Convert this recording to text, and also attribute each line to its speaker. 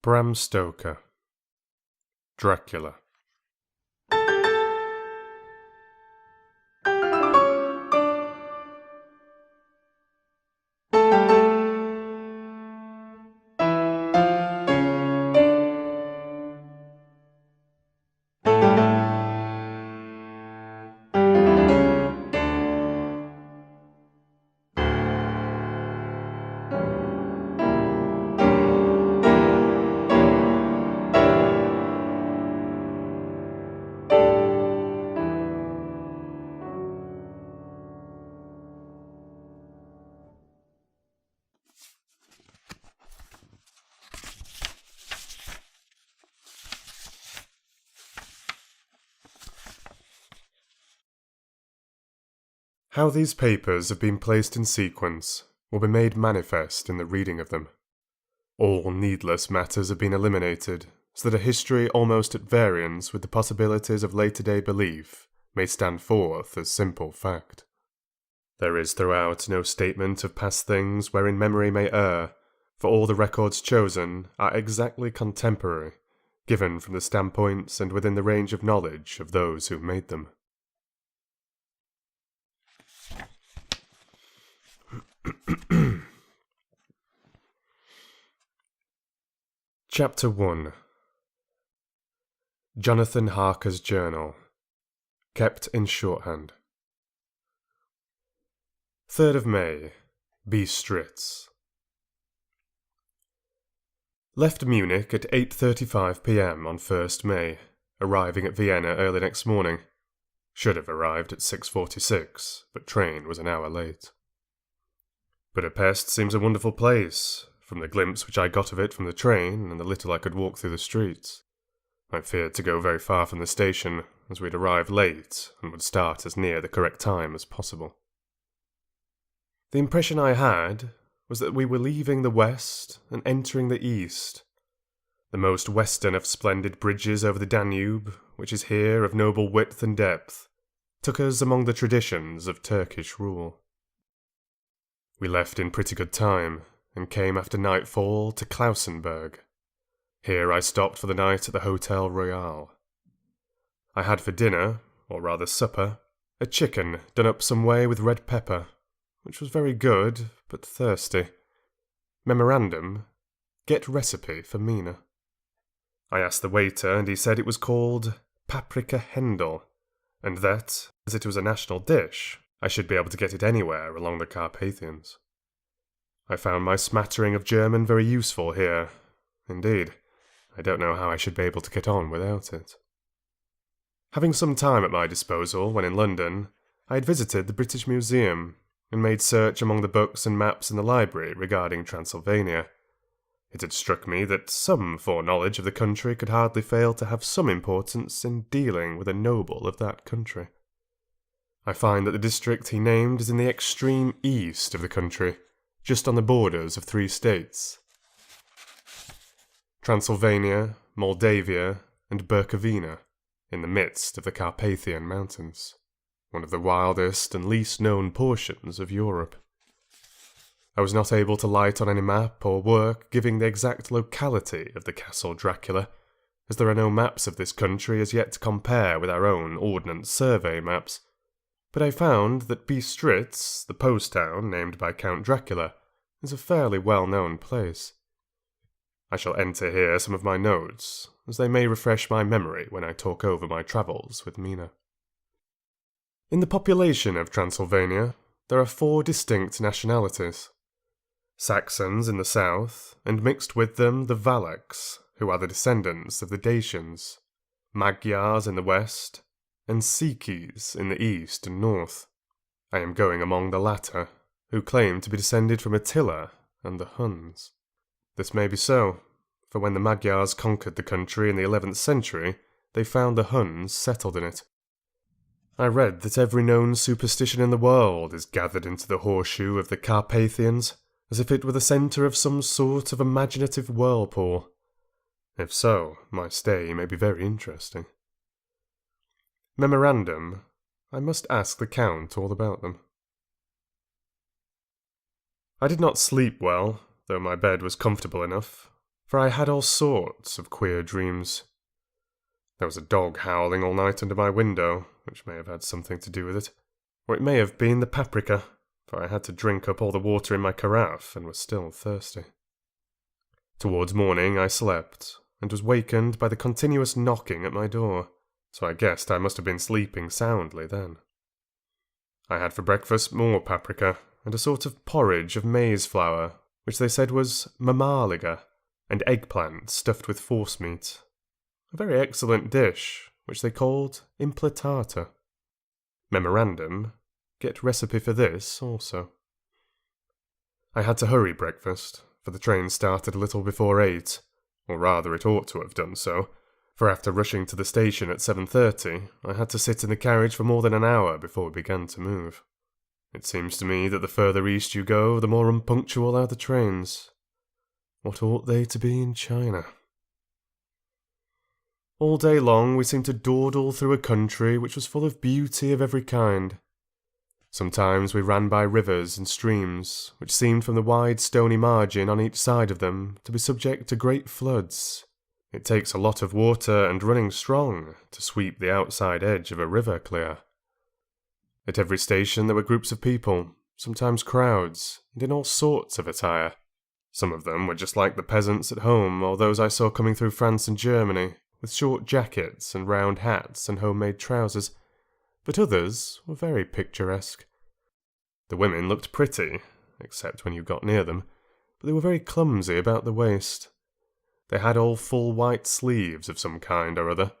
Speaker 1: Bram Stoker. Dracula. How these papers have been placed in sequence will be made manifest in the reading of them. All needless matters have been eliminated, so that a history almost at variance with the possibilities of later-day belief may stand forth as simple fact. There is throughout no statement of past things wherein memory may err, for all the records chosen are exactly contemporary, given from the standpoints and within the range of knowledge of those who made them. Chapter 1. Jonathan Harker's Journal. Kept in shorthand. 3rd of May. Bistritz. Left Munich at 8:35 p.m. on 1st May, arriving at Vienna early next morning. Should have arrived at 6:46, but train was an hour late. Budapest seems a wonderful place, from the glimpse which I got of it from the train and the little I could walk through the streets. I feared to go very far from the station, as we'd arrive late and would start as near the correct time as possible. The impression I had was that we were leaving the west and entering the east. The most western of splendid bridges over the Danube, which is here of noble width and depth, took us among the traditions of Turkish rule. We left in pretty good time, and came after nightfall to Klausenberg. Here I stopped for the night at the Hotel Royal. I had for dinner, or rather supper, a chicken done up some way with red pepper, which was very good, but thirsty. Memorandum: get recipe for Mina. I asked the waiter, and he said it was called paprika Hendel, and that, as it was a national dish, I should be able to get it anywhere along the Carpathians. I found my smattering of German very useful here. Indeed, I don't know how I should be able to get on without it. Having some time at my disposal when in London, I had visited the British Museum, and made search among the books and maps in the library regarding Transylvania. It had struck me that some foreknowledge of the country could hardly fail to have some importance in dealing with a noble of that country. I find that the district he named is in the extreme east of the country, just on the borders of 3 states: Transylvania, Moldavia, and Bukovina, in the midst of the Carpathian Mountains, one of the wildest and least known portions of Europe. I was not able to light on any map or work giving the exact locality of the Castle Dracula, as there are no maps of this country as yet to compare with our own Ordnance Survey maps. But I found that Bistritz, the post town named by Count Dracula, is a fairly well-known place. I shall enter here some of my notes, as they may refresh my memory when I talk over my travels with Mina. In the population of Transylvania, there are 4 distinct nationalities: Saxons in the south, and mixed with them the Valaks, who are the descendants of the Dacians, Magyars in the west, and Sikis in the east and north. I am going among the latter, who claim to be descended from Attila and the Huns. This may be so, for when the Magyars conquered the country in the 11th century, they found the Huns settled in it. I read that every known superstition in the world is gathered into the horseshoe of the Carpathians, as if it were the centre of some sort of imaginative whirlpool. If so, my stay may be very interesting. Memorandum: I must ask the Count all about them. I did not sleep well, though my bed was comfortable enough, for I had all sorts of queer dreams. There was a dog howling all night under my window, which may have had something to do with it, or it may have been the paprika, for I had to drink up all the water in my carafe and was still thirsty. Towards morning I slept, and was wakened by the continuous knocking at my door, so I guessed I must have been sleeping soundly then. I had for breakfast more paprika, and a sort of porridge of maize flour, which they said was mamaliga, and eggplant stuffed with forcemeat. A very excellent dish, which they called impletata. Memorandum, get recipe for this also. I had to hurry breakfast, for the train started a little before 8, or rather it ought to have done so, for after rushing to the station at 7:30, I had to sit in the carriage for more than an hour before it began to move. It seems to me that the further east you go, the more unpunctual are the trains. What ought they to be in China? All day long we seemed to dawdle through a country which was full of beauty of every kind. Sometimes we ran by rivers and streams, which seemed from the wide stony margin on each side of them to be subject to great floods. It takes a lot of water and running strong to sweep the outside edge of a river clear. At every station there were groups of people, sometimes crowds, and in all sorts of attire. Some of them were just like the peasants at home or those I saw coming through France and Germany, with short jackets and round hats and homemade trousers, but others were very picturesque. The women looked pretty, except when you got near them, but they were very clumsy about the waist. They had all full white sleeves of some kind or other,